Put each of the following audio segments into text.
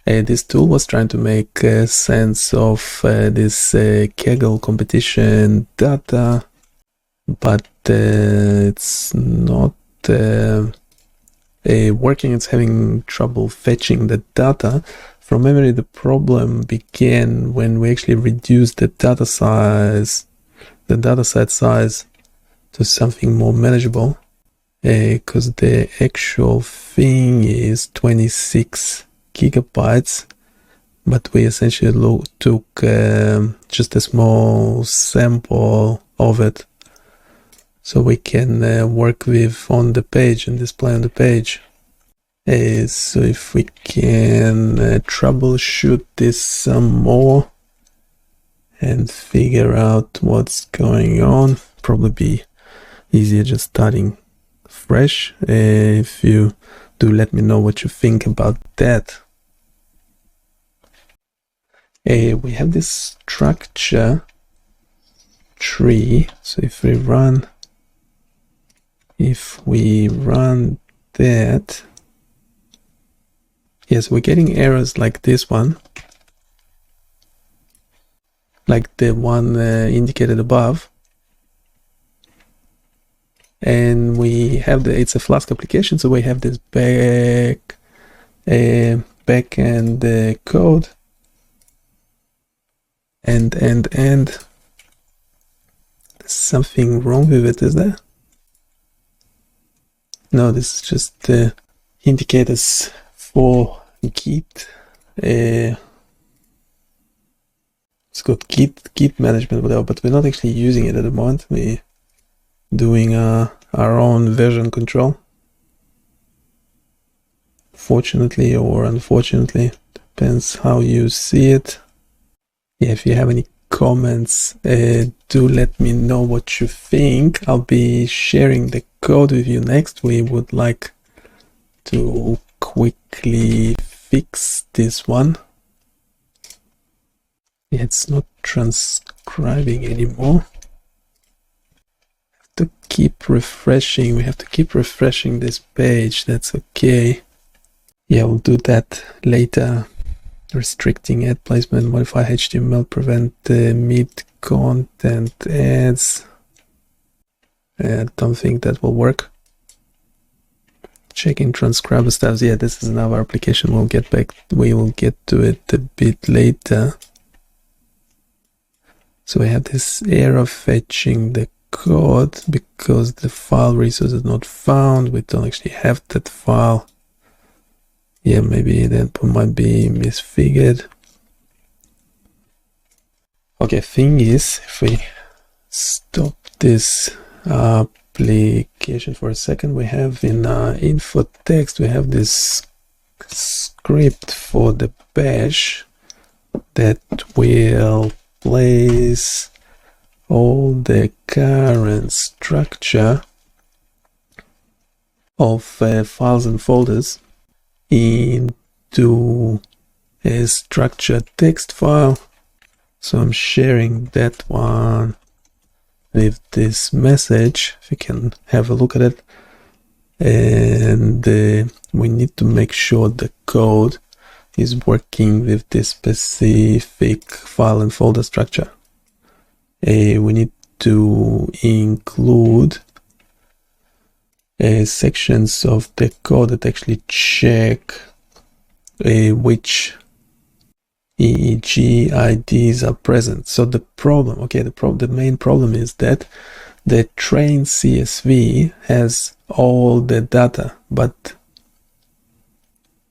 This tool was trying to make sense of this Kaggle competition data, but it's not working. It's having trouble fetching the data. From memory, the problem began when we actually reduced the data size, the dataset size, to something more manageable, because the actual thing is 26 gigabytes, but we essentially took just a small sample of it, so we can work with on the page and display on the page. So if we can troubleshoot this some more and figure out what's going on, probably be easier just starting fresh. If you do, let me know what you think about that. We have this structure tree, so if we run that, yes, we're getting errors like this one, like the one indicated above. And we have it's a Flask application, so we have this backend code, and there's something wrong with it, is there? No, this is just the indicators for Git. It's got Git management, whatever, but we're not actually using it at the moment. We're doing our own version control. Fortunately or unfortunately, depends how you see it. Yeah, if you have any comments, do let me know what you think. I'll be sharing the code with you next. We would like to quickly fix this one. Yeah, it's not transcribing anymore. To keep refreshing, we have to keep refreshing this page. That's okay. Yeah, we'll do that later. Restricting ad placement, modify HTML, prevent mid-content ads. I don't think that will work. Checking transcriber styles. Yeah, this is another application. We will get to it a bit later. So we have this error fetching the code because the file resource is not found. We don't actually have that file. Yeah, maybe that might be misfigured. Okay, thing is, if we stop this application for a second, we have in info text, we have this script for the bash that will place all the current structure of files and folders into a structured text file. So I'm sharing that one with this message, if you can have a look at it. And we need to make sure the code is working with this specific file and folder structure. We need to include sections of the code that actually check which EEG IDs are present. So the problem, the main problem is that the train CSV has all the data, but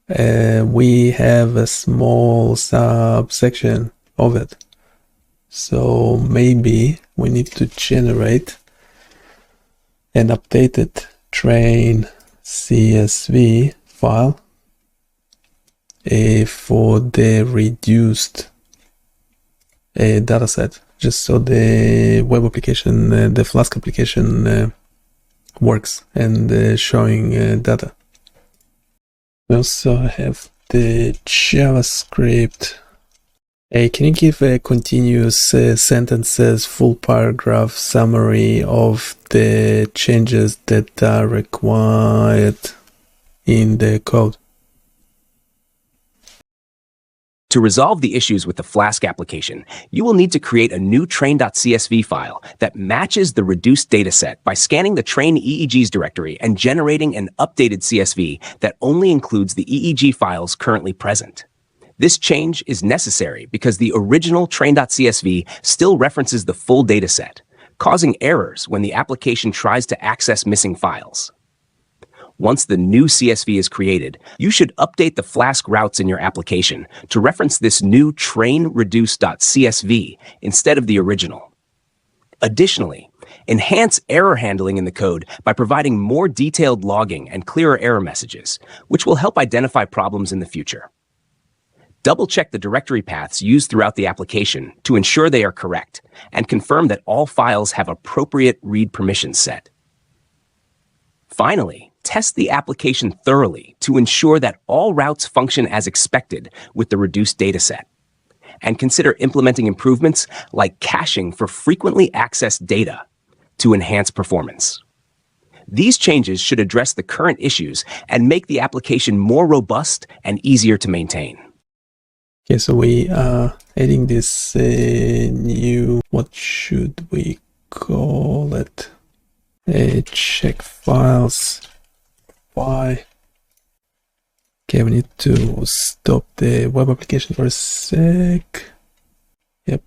we have a small subsection of it. So maybe we need to generate an updated train CSV file for the reduced dataset, just so the web application, the Flask application works and showing data. We also have the JavaScript. Can you give a continuous sentences, full paragraph summary of the changes that are required in the code? To resolve the issues with the Flask application, you will need to create a new train.csv file that matches the reduced dataset by scanning the train EEGs directory and generating an updated CSV that only includes the EEG files currently present. This change is necessary because the original train.csv still references the full dataset, causing errors when the application tries to access missing files. Once the new CSV is created, you should update the Flask routes in your application to reference this new train_reduce.csv instead of the original. Additionally, enhance error handling in the code by providing more detailed logging and clearer error messages, which will help identify problems in the future. Double-check the directory paths used throughout the application to ensure they are correct, and confirm that all files have appropriate read permissions set. Finally, test the application thoroughly to ensure that all routes function as expected with the reduced dataset. And consider implementing improvements like caching for frequently accessed data to enhance performance. These changes should address the current issues and make the application more robust and easier to maintain. Okay, so we are adding this new, what should we call it? Check files by. Okay, we need to stop the web application for a sec. Yep,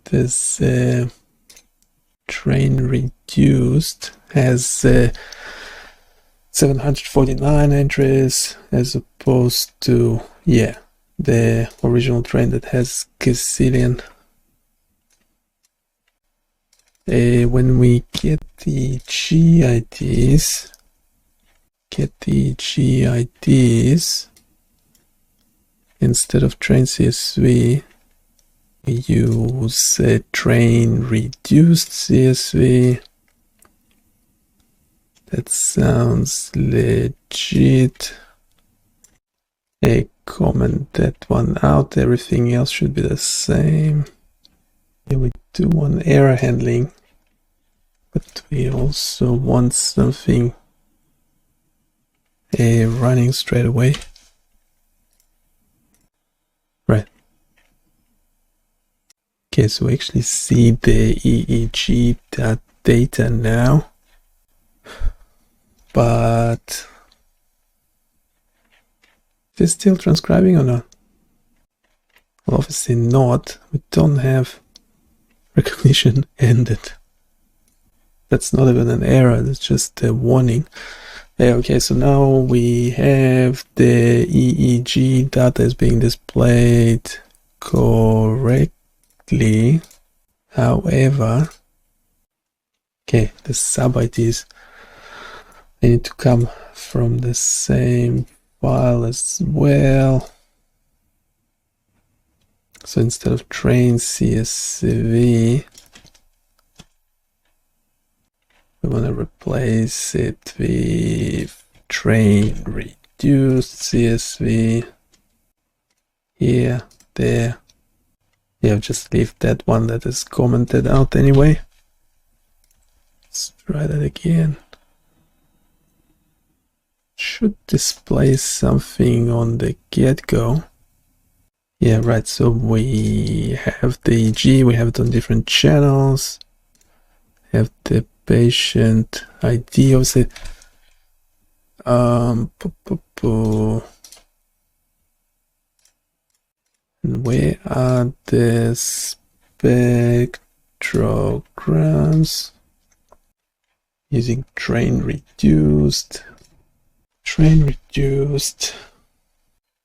this train reduced has 749 entries as opposed to, yeah, the original train that has gazillion. When we get the GIDs, instead of train CSV, we use train reduced CSV. That sounds legit. Comment that one out, everything else should be the same. Here we do want error handling, but we also want something running straight away. Right. Okay, so we actually see the EEG data now, but is it still transcribing or not? Well, obviously not. We don't have recognition ended. That's not even an error, that's just a warning. Okay, so now we have the EEG data is being displayed correctly. However, okay, the sub IDs, they need to come from the same file as well. So instead of train CSV, we want to replace it with train reduced CSV. Here, there. Yeah, just leave that one that is commented out anyway. Let's try that again. Should display something on the get-go. Yeah, right, so we have the EEG, we have it on different channels. Have the patient ID, obviously. And where are the spectrograms? Using train reduced.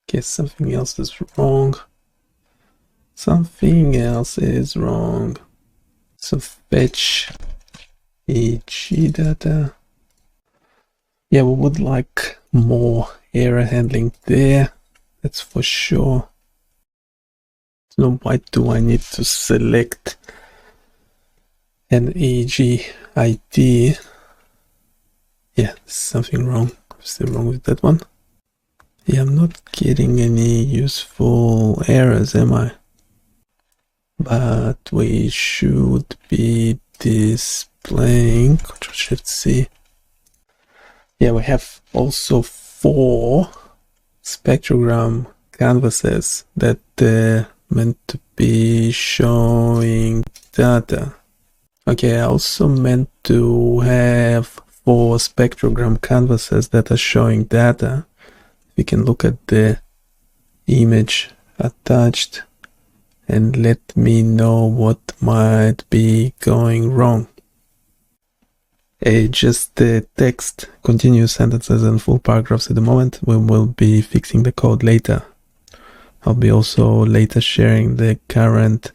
Guess something else is wrong. Something else is wrong. So fetch EEG data. Yeah, we would like more error handling there. That's for sure. So why do I need to select an EEG ID? Yeah, there's something wrong. Still wrong with that one. Yeah, I'm not getting any useful errors, am I? But we should be displaying Ctrl+Shift+C. Yeah, we have also 4 spectrogram canvases that meant to be showing data. Okay, I also meant to have 4 spectrogram canvases that are showing data. We can look at the image attached and let me know what might be going wrong. Just the text, continuous sentences and full paragraphs at the moment. We will be fixing the code later. I'll be also later sharing the current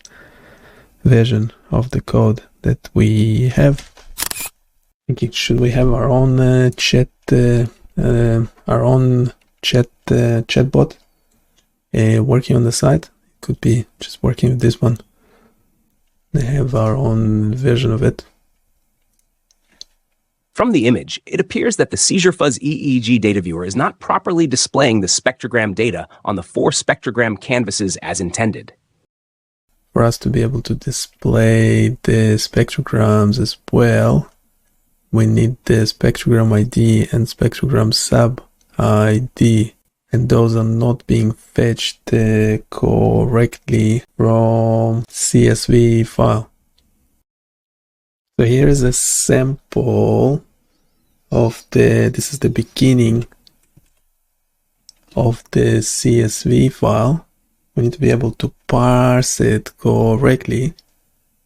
version of the code that we have. Thinking, should we have our own chatbot working on the site? Could be just working with this one. They have our own version of it. From the image, it appears that the Seizure Fuzz EEG data viewer is not properly displaying the spectrogram data on the 4 spectrogram canvases as intended. For us to be able to display the spectrograms as well, we need the spectrogram ID and spectrogram sub ID, and those are not being fetched correctly from CSV file. So here is a sample of this is the beginning of the CSV file. We need to be able to parse it correctly.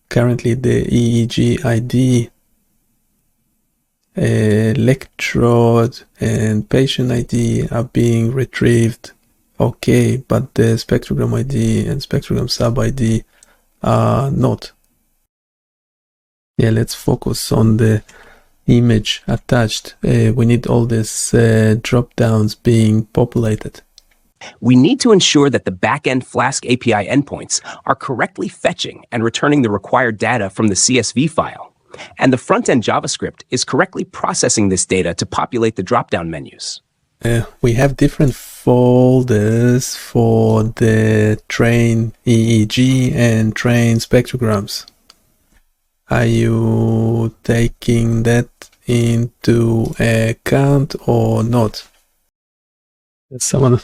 Currently the EEG ID, electrode and patient ID are being retrieved okay, but the spectrogram ID and spectrogram sub ID are not. Yeah, let's focus on the image attached. We need all these drop downs being populated. We need to ensure that the Backend Flask API endpoints are correctly fetching and returning the required data from the CSV file, and the front-end JavaScript is correctly processing this data to populate the drop-down menus. We have different folders for the train EEG and train spectrograms. Are you taking that into account or not? Someone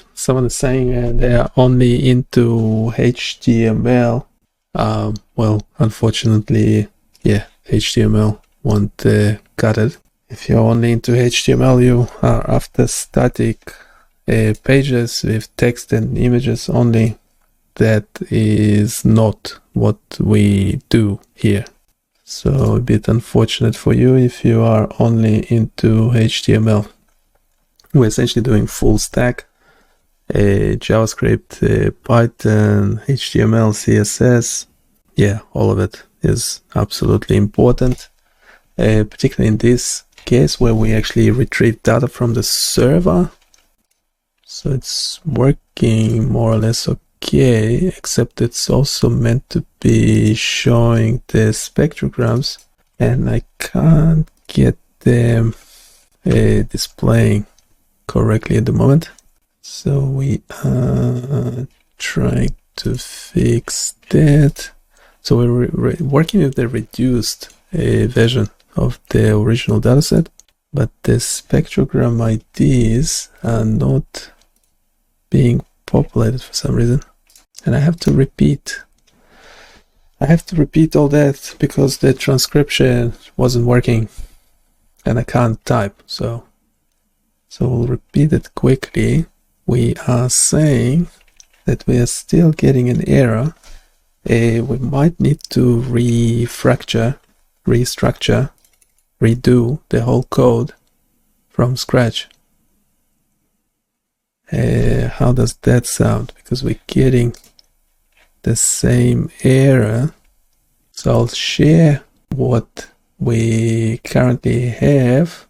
is saying they are only into HTML. Well, unfortunately, yeah, HTML won't cut it. If you're only into HTML, you are after static pages with text and images only. That is not what we do here. So a bit unfortunate for you if you are only into HTML. We're essentially doing full stack, JavaScript, Python, HTML, CSS. Yeah, all of it is absolutely important, particularly in this case where we actually retrieve data from the server. So it's working more or less okay, except it's also meant to be showing the spectrograms, and I can't get them displaying correctly at the moment. So we are trying to fix that. So we're working with the reduced version of the original dataset, but the spectrogram IDs are not being populated for some reason, and I have to repeat all that because the transcription wasn't working and I can't type. So we'll repeat it quickly. We are saying that we are still getting an error. We might need to restructure, redo the whole code from scratch. How does that sound? Because we're getting the same error. So I'll share what we currently have.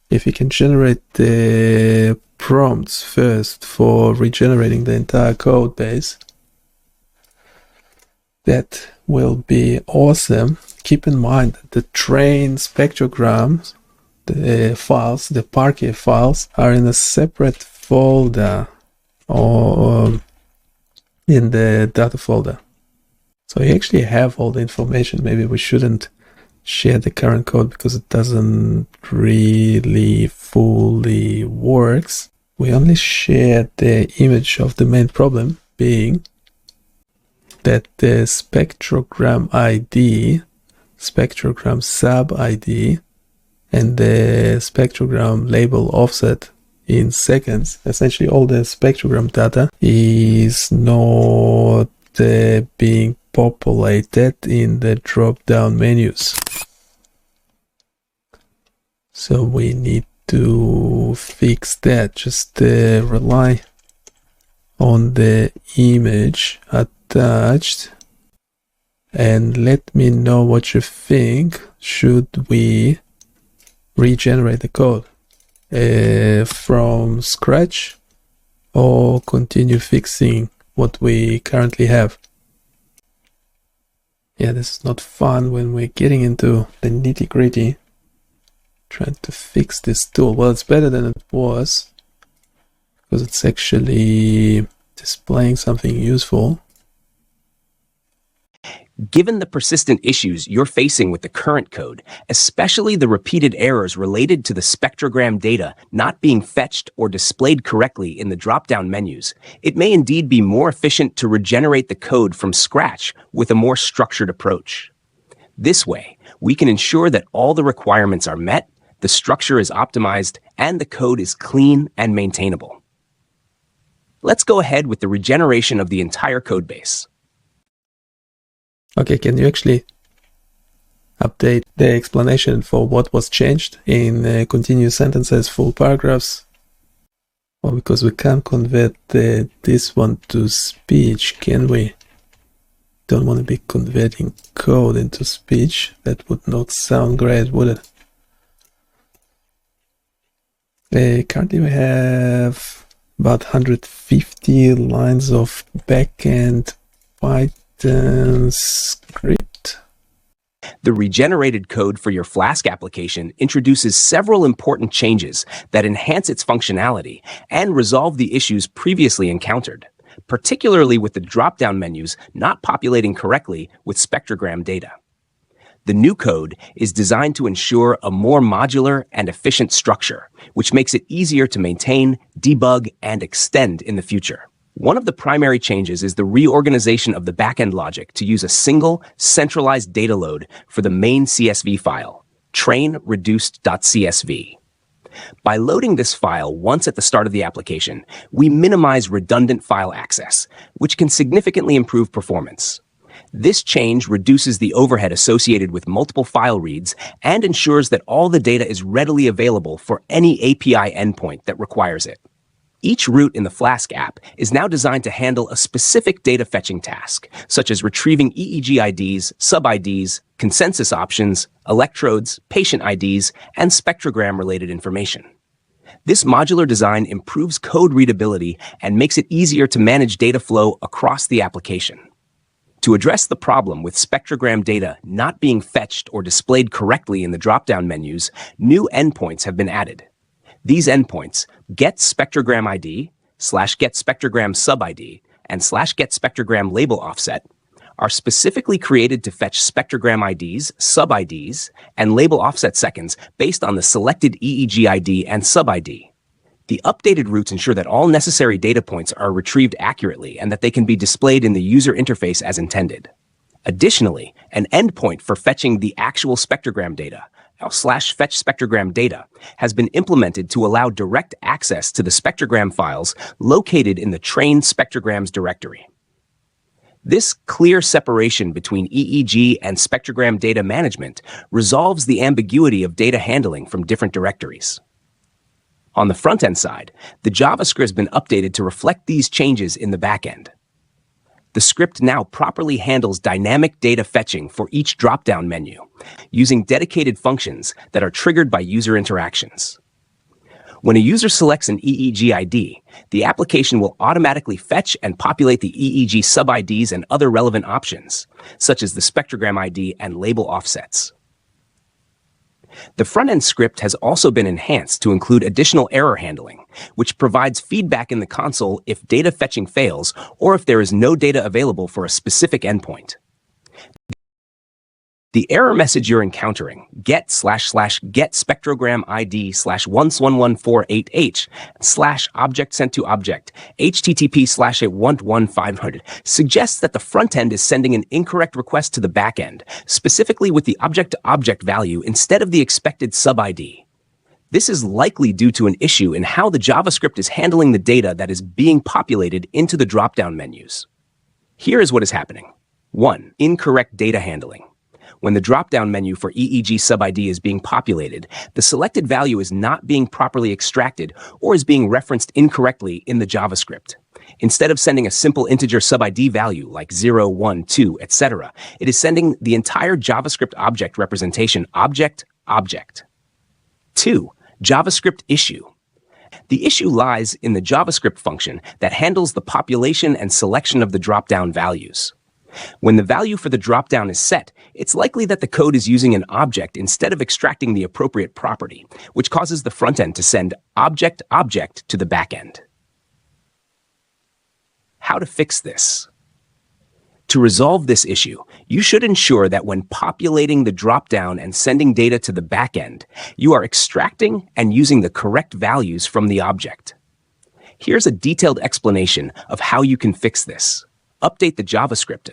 If you can generate the prompts first for regenerating the entire code base, that will be awesome. Keep in mind that the train spectrograms, the files, the Parquet files, are in a separate folder or in the data folder. So you actually have all the information. Maybe we shouldn't share the current code because it doesn't really fully works. we only shared the image of the main problem, being that the spectrogram ID, spectrogram sub ID, and the spectrogram label offset in seconds, essentially all the spectrogram data is not being populated in the drop-down menus. So we need to fix that. Just rely on the image attached and let me know what you think. Should we regenerate the code from scratch or continue fixing what we currently have? Yeah, this is not fun when we're getting into the nitty-gritty trying to fix this tool. Well, it's better than it was because it's actually displaying something useful. Given the persistent issues you're facing with the current code, especially the repeated errors related to the spectrogram data not being fetched or displayed correctly in the drop-down menus, it may indeed be more efficient to regenerate the code from scratch with a more structured approach. This way, we can ensure that all the requirements are met, the structure is optimized, and the code is clean and maintainable. Let's go ahead with the regeneration of the entire codebase. Okay, can you actually update the explanation for what was changed in continuous sentences, full paragraphs? Well, because we can't convert this one to speech, can we? Don't want to be converting code into speech. That would not sound great, would it? Currently we have about 150 lines of backend Python script. The regenerated code for your Flask application introduces several important changes that enhance its functionality and resolve the issues previously encountered, particularly with the drop-down menus not populating correctly with spectrogram data. The new code is designed to ensure a more modular and efficient structure, which makes it easier to maintain, debug, and extend in the future. One of the primary changes is the reorganization of the backend logic to use a single, centralized data load for the main CSV file, train_reduced.csv. By loading this file once at the start of the application, we minimize redundant file access, which can significantly improve performance. This change reduces the overhead associated with multiple file reads and ensures that all the data is readily available for any API endpoint that requires it. Each route in the Flask app is now designed to handle a specific data fetching task, such as retrieving EEG IDs, sub-IDs, consensus options, electrodes, patient IDs, and spectrogram-related information. This modular design improves code readability and makes it easier to manage data flow across the application. To address the problem with spectrogram data not being fetched or displayed correctly in the drop-down menus, new endpoints have been added. These endpoints, getSpectrogramID, /getSpectrogramSubID, and /getSpectrogramLabelOffset, are specifically created to fetch spectrogram IDs, sub-IDs, and label offset seconds based on the selected EEG ID and sub-ID. The updated routes ensure that all necessary data points are retrieved accurately and that they can be displayed in the user interface as intended. Additionally, an endpoint for fetching the actual spectrogram data, /fetchSpectrogramData, has been implemented to allow direct access to the spectrogram files located in the train spectrograms directory. This clear separation between EEG and spectrogram data management resolves the ambiguity of data handling from different directories. On the front-end side, the JavaScript has been updated to reflect these changes in the backend. The script now properly handles dynamic data fetching for each drop-down menu, using dedicated functions that are triggered by user interactions. When a user selects an EEG ID, the application will automatically fetch and populate the EEG sub-IDs and other relevant options, such as the spectrogram ID and label offsets. The front-end script has also been enhanced to include additional error handling, which provides feedback in the console if data fetching fails or if there is no data available for a specific endpoint. The error message you're encountering, get // get spectrogram ID /11148H / object sent to object, HTTP /11500, suggests that the front end is sending an incorrect request to the back end, specifically with the object-to-object value instead of the expected sub-ID. This is likely due to an issue in how the JavaScript is handling the data that is being populated into the drop-down menus. Here is what is happening. 1. Incorrect data handling. When the drop-down menu for EEG sub-ID is being populated, the selected value is not being properly extracted or is being referenced incorrectly in the JavaScript. Instead of sending a simple integer sub-ID value like 0, 1, 2, etc., it is sending the entire JavaScript object representation object. 2. JavaScript issue. The issue lies in the JavaScript function that handles the population and selection of the drop-down values. When the value for the dropdown is set, it's likely that the code is using an object instead of extracting the appropriate property, which causes the front end to send object to the back end. How to fix this? To resolve this issue, you should ensure that when populating the dropdown and sending data to the back end, you are extracting and using the correct values from the object. Here's a detailed explanation of how you can fix this. Update the JavaScript.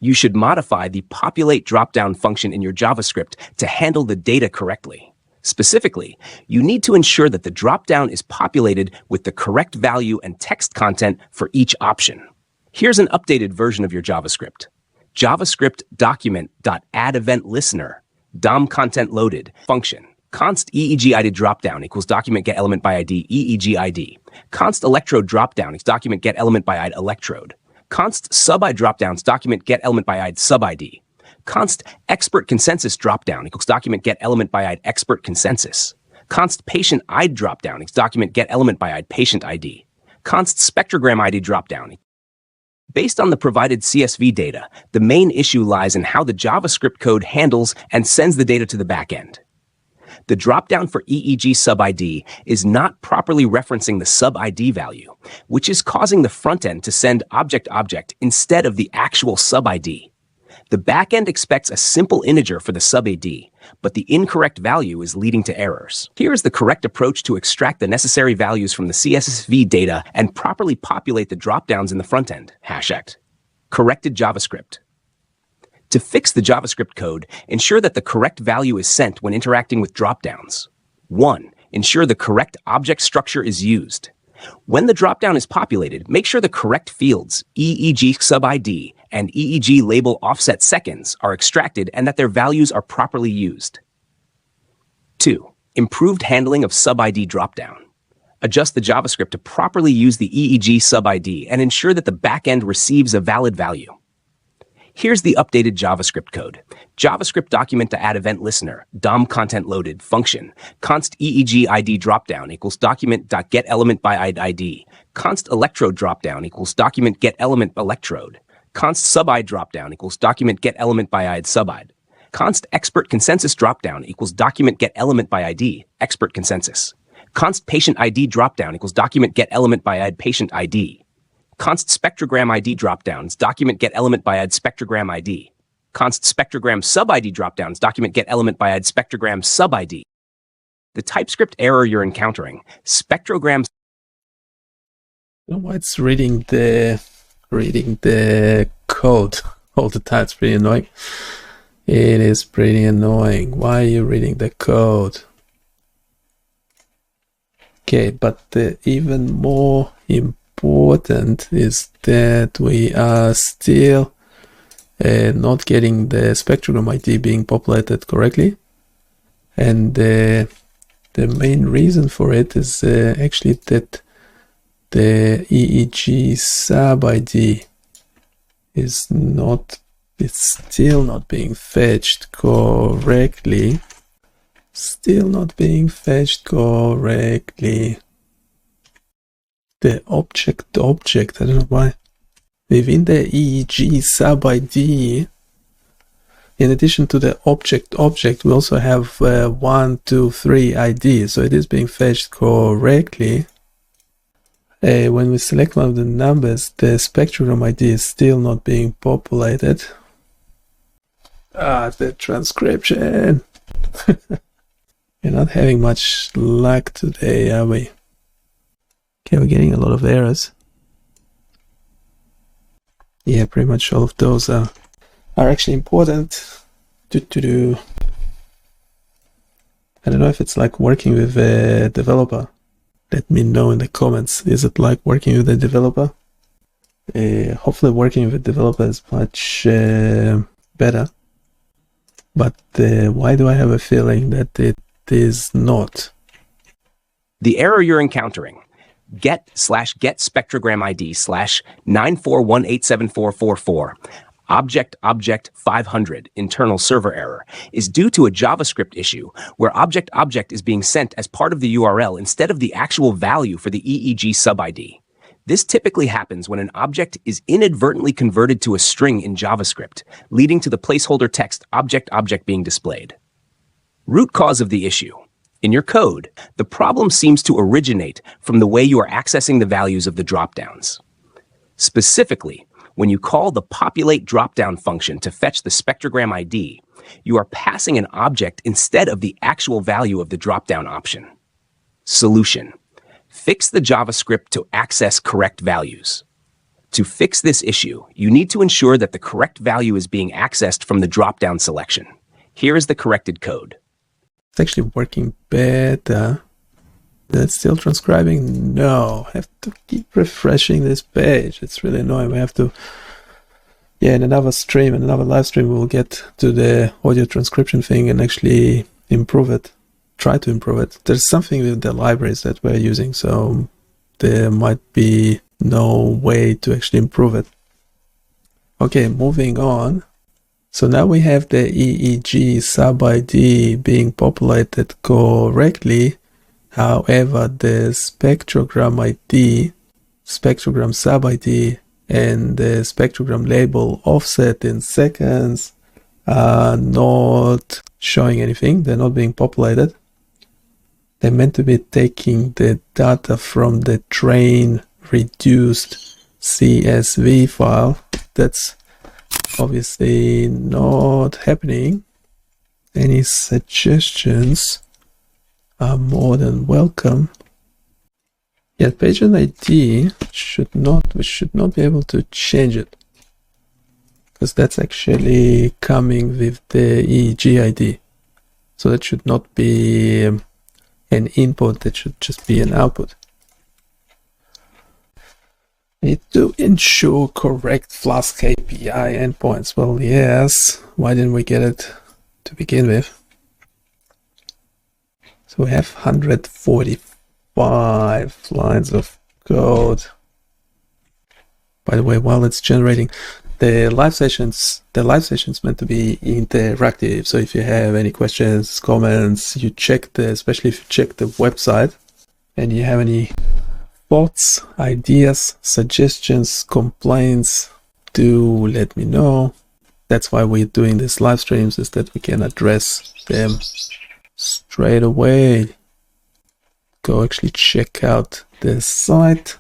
You should modify the populate dropdown function in your JavaScript to handle the data correctly. Specifically, you need to ensure that the dropdown is populated with the correct value and text content for each option. Here's an updated version of your JavaScript. JavaScript document.addEventListener DOM content loaded function. Const EEG ID dropdown equals document get element by ID EEG ID. Const electrode dropdown equals document get element by ID electrode. Const sub-ID dropdowns document get element by ID sub-ID. Const expert consensus dropdown equals document get element by ID expert consensus. Const patient ID dropdown equals document get element by ID patient ID. Const spectrogram ID dropdown. Based on the provided CSV data, the main issue lies in how the JavaScript code handles and sends the data to the backend. The dropdown for EEG sub-ID is not properly referencing the sub-ID value, which is causing the front end to send object instead of the actual sub-ID. The backend expects a simple integer for the sub-ID, but the incorrect value is leading to errors. Here is the correct approach to extract the necessary values from the CSV data and properly populate the dropdowns in the front end. #. Corrected JavaScript. To fix the JavaScript code, ensure that the correct value is sent when interacting with dropdowns. 1. Ensure the correct object structure is used. When the dropdown is populated, make sure the correct fields, EEG sub-ID and EEG label offset seconds, are extracted and that their values are properly used. 2. Improved handling of sub-ID dropdown. Adjust the JavaScript to properly use the EEG sub-ID and ensure that the backend receives a valid value. Here's the updated JavaScript code. JavaScript document.addEventListener DOM content loaded function. Const EEG ID dropdown equals document.get element by ID. Const electrode dropdown equals document get element electrode. Const sub-ID dropdown equals document get element by ID sub-ID. Const expert consensus dropdown equals document get element by ID expert consensus. Const patient ID dropdown equals document get element by ID patient ID. Const spectrogram ID dropdowns document get element by ID spectrogram ID. Const spectrogram sub-ID dropdowns document get element by ID spectrogram sub-ID. The TypeScript error you're encountering, spectrogram. You know why it's reading the code all the time? It's pretty annoying. It is pretty annoying. Why are you reading the code? Okay, but the even more important is that we are still not getting the spectrogram ID being populated correctly, and the main reason for it is actually that the EEG sub ID is still not being fetched correctly. The object, I don't know why. Within the EEG sub ID, in addition to the object, we also have 1, 2, 3 IDs. So it is being fetched correctly. When we select one of the numbers, the spectrogram ID is still not being populated. The transcription. We're not having much luck today, are we? Okay, we're getting a lot of errors. Yeah, pretty much all of those are actually important. I don't know if it's like working with a developer. Let me know in the comments. Is it like working with a developer? Hopefully working with a developer is much better. But why do I have a feeling that it is not? The error you're encountering, get/get spectrogram ID /941874444, object 500 internal server error, is due to a JavaScript issue where object is being sent as part of the URL instead of the actual value for the EEG sub-ID. This typically happens when an object is inadvertently converted to a string in JavaScript, leading to the placeholder text object being displayed. Root cause of the issue. In your code, the problem seems to originate from the way you are accessing the values of the dropdowns. Specifically, when you call the populate dropdown function to fetch the spectrogram ID, you are passing an object instead of the actual value of the dropdown option. Solution. Fix the JavaScript to access correct values. To fix this issue, you need to ensure that the correct value is being accessed from the dropdown selection. Here is the corrected code. It's actually working better. That's still transcribing? No, I have to keep refreshing this page. It's really annoying. We have to, in another stream, in another live stream, we'll get to the audio transcription thing and actually improve it. Try to improve it. There's something with the libraries that we're using, so there might be no way to actually improve it. Okay, moving on. So now we have the EEG sub-ID being populated correctly. However, the spectrogram ID, spectrogram sub-ID, and the spectrogram label offset in seconds are not showing anything. They're not being populated. They're meant to be taking the data from the train reduced CSV file. That's obviously not happening. Any suggestions are more than welcome. Yeah, page and ID we should not be able to change it, because that's actually coming with the EEG ID. So that should not be an input, that should just be an output. Need to ensure correct Flask API endpoints. Well, yes. Why didn't we get it to begin with? So we have 145 lines of code. By the way, while it's generating, the live sessions meant to be interactive. So if you have any questions, comments, you check especially if you check the website and you have any thoughts, ideas, suggestions, complaints, do let me know. That's why we're doing these live streams, is that we can address them straight away. Go actually check out the site.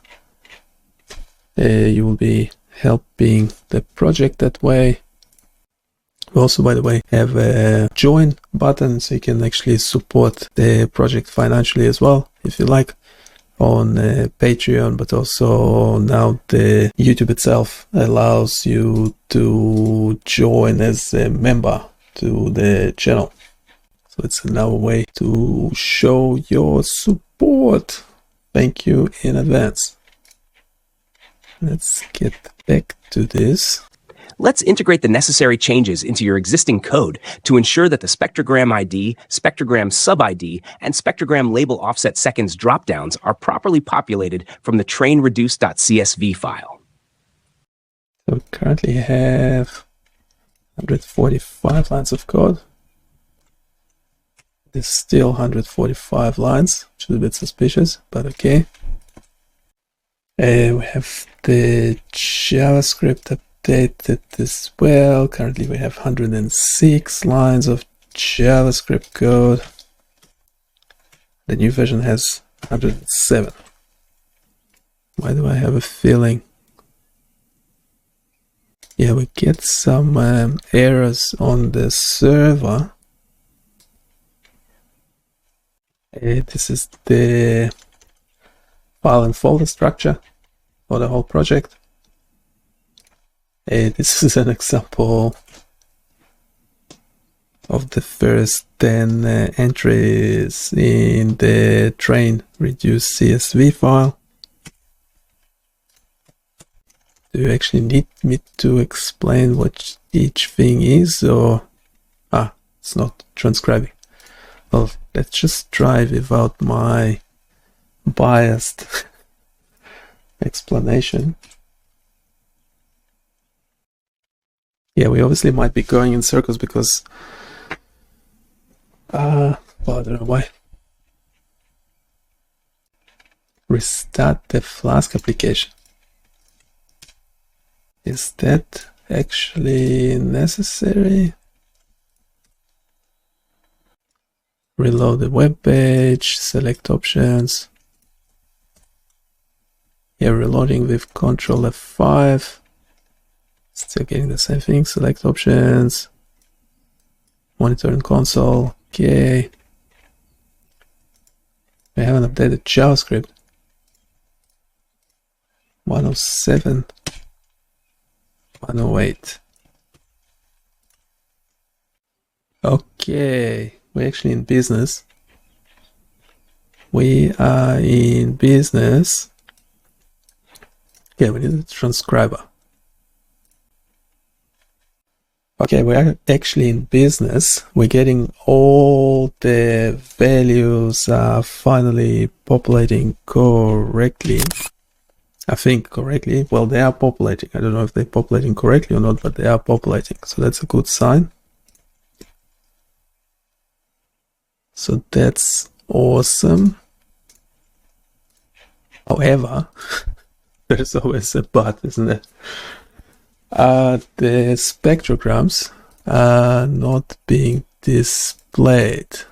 You will be helping the project that way. We also, by the way, have a join button, so you can actually support the project financially as well, if you like, on Patreon, but also now the YouTube itself allows you to join as a member to the channel. So it's another way to show your support. Thank you in advance. Let's get back to this. Let's integrate the necessary changes into your existing code to ensure that the spectrogram ID, spectrogram sub-ID, and spectrogram label offset seconds dropdowns are properly populated from the train-reduce.csv file. So we currently have 145 lines of code. There's still 145 lines, which is a bit suspicious, but okay. We have the JavaScript updated as well. Currently we have 106 lines of JavaScript code. The new version has 107. Why do I have a feeling yeah, we get some errors on the server. This is the file and folder structure for the whole project. This is an example of the first 10 entries in the train reduced CSV file. Do you actually need me to explain what each thing is, or it's not transcribing? Well, let's just try without my biased explanation. Yeah, we obviously might be going in circles because well, I don't know why. Restart the Flask application. Is that actually necessary? Reload the web page, select options. Yeah, reloading with Control F5. Still getting the same thing. Select options. Monitoring console. Okay. We haven't updated JavaScript. 107. 108. Okay, we're actually in business. We are in business. Okay, we need a transcriber. Okay, we're actually in business. We're getting all the values finally populating correctly. I think correctly. Well, they are populating. I don't know if they're populating correctly or not, but they are populating. So that's a good sign. So that's awesome. However, there's always a but, isn't there? The spectrograms are not being displayed.